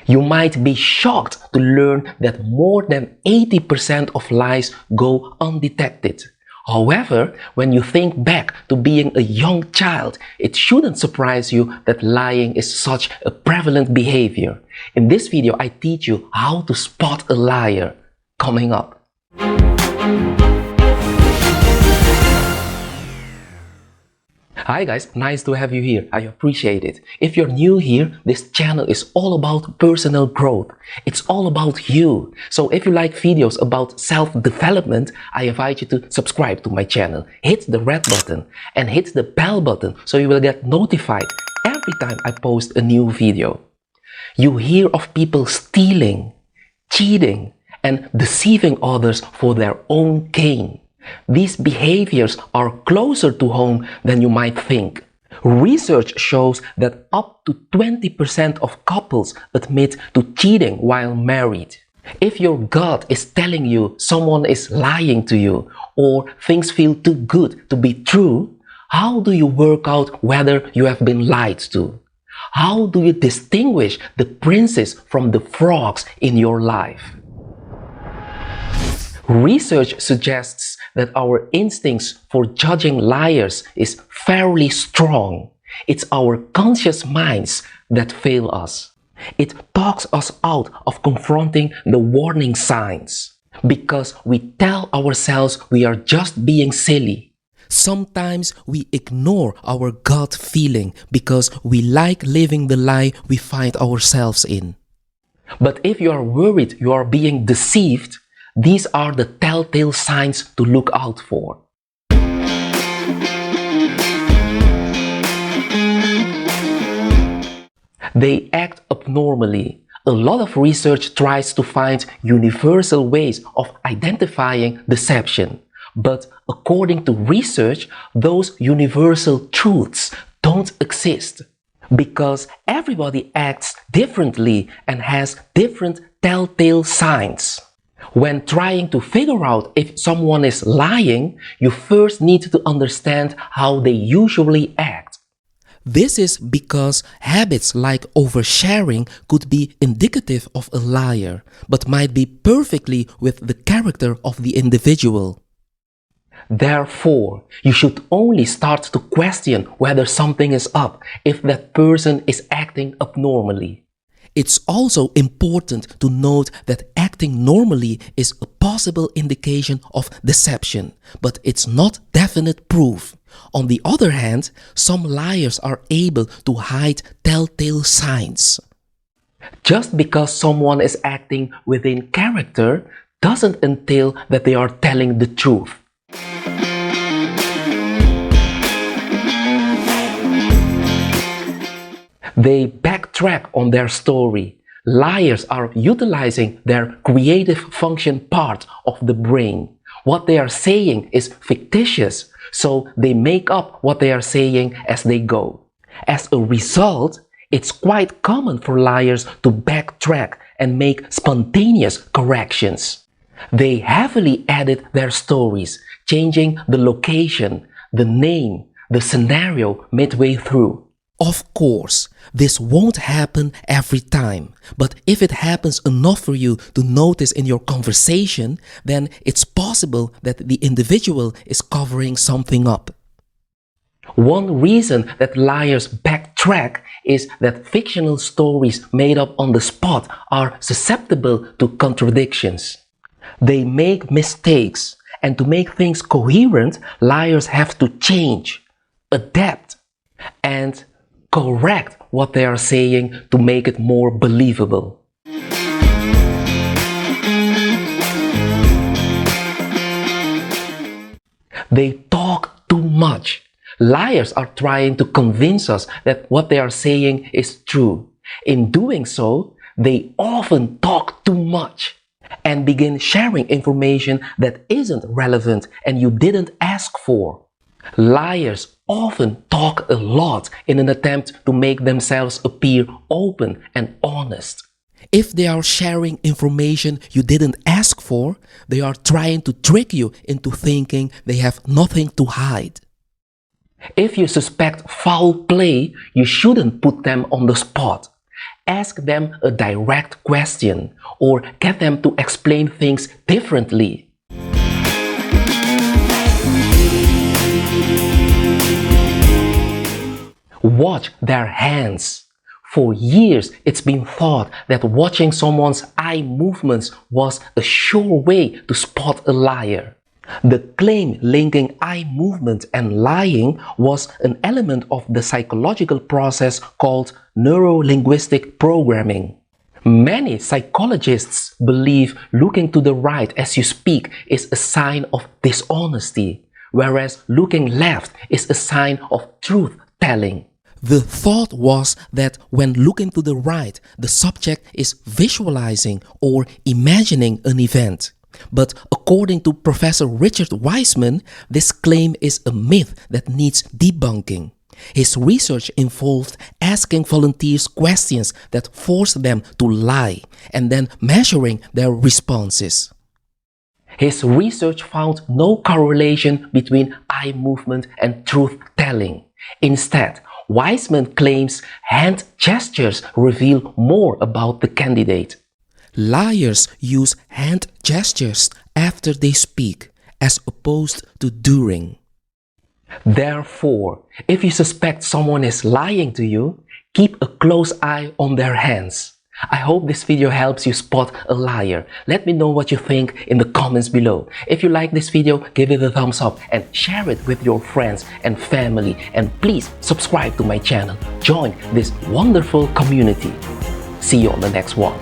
You might be shocked to learn that more than 80% of lies go undetected. However, when you think back to being a young child, it shouldn't surprise you that lying is such a prevalent behavior. In this video, I teach you how to spot a liar. Coming up. Hi guys, nice to have you here. I appreciate it. If you're new here, this channel is all about personal growth. It's all about you. So if you like videos about self-development, I invite you to subscribe to my channel. Hit the red button and hit the bell button so you will get notified every time I post a new video. You hear of people stealing, cheating, and deceiving others for their own gain. These behaviors are closer to home than you might think. Research shows that up to 20% of couples admit to cheating while married. If your gut is telling you someone is lying to you or things feel too good to be true, how do you work out whether you have been lied to? How do you distinguish the princes from the frogs in your life? Research suggests that our instincts for judging liars is fairly strong. It's our conscious minds that fail us. It talks us out of confronting the warning signs because we tell ourselves we are just being silly. Sometimes we ignore our gut feeling because we like living the lie we find ourselves in. But if you are worried you are being deceived, these are the telltale signs to look out for. They act abnormally. A lot of research tries to find universal ways of identifying deception. But according to research, those universal truths don't exist. Because everybody acts differently and has different telltale signs. When trying to figure out if someone is lying, you first need to understand how they usually act. This is because habits like oversharing could be indicative of a liar, but might be perfectly with the character of the individual. Therefore, you should only start to question whether something is up if that person is acting abnormally. It's also important to note that acting normally is a possible indication of deception, but it's not definite proof. On the other hand, some liars are able to hide telltale signs. Just because someone is acting within character doesn't entail that they are telling the truth. They backtrack on their story. Liars are utilizing their creative function part of the brain. What they are saying is fictitious, so they make up what they are saying as they go. As a result, it's quite common for liars to backtrack and make spontaneous corrections. They heavily edit their stories, changing the location, the name, the scenario midway through. Of course, this won't happen every time, but if it happens enough for you to notice in your conversation, then it's possible that the individual is covering something up. One reason that liars backtrack is that fictional stories made up on the spot are susceptible to contradictions. They make mistakes, and to make things coherent, liars have to change, adapt, and correct what they are saying to make it more believable. They talk too much. Liars are trying to convince us that what they are saying is true. In doing so, they often talk too much and begin sharing information that isn't relevant and you didn't ask for. Liars often talk a lot in an attempt to make themselves appear open and honest. If they are sharing information you didn't ask for, they are trying to trick you into thinking they have nothing to hide. If you suspect foul play, you shouldn't put them on the spot. Ask them a direct question or get them to explain things differently. Watch their hands. For years, it's been thought that watching someone's eye movements was a sure way to spot a liar. The claim linking eye movement and lying was an element of the psychological process called neuro-linguistic programming. Many psychologists believe looking to the right as you speak is a sign of dishonesty, whereas looking left is a sign of truth-telling. The thought was that when looking to the right, the subject is visualizing or imagining an event. But according to Professor Richard Wiseman, this claim is a myth that needs debunking. His research involved asking volunteers questions that forced them to lie and then measuring their responses. His research found no correlation between eye movement and truth-telling. Instead, Wiseman claims hand gestures reveal more about the candidate. Liars use hand gestures after they speak, as opposed to during. Therefore, if you suspect someone is lying to you, keep a close eye on their hands. I hope this video helps you spot a liar. Let me know what you think in the comments below. If you like this video, give it a thumbs up and share it with your friends and family. And please subscribe to my channel. Join this wonderful community. See you on the next one.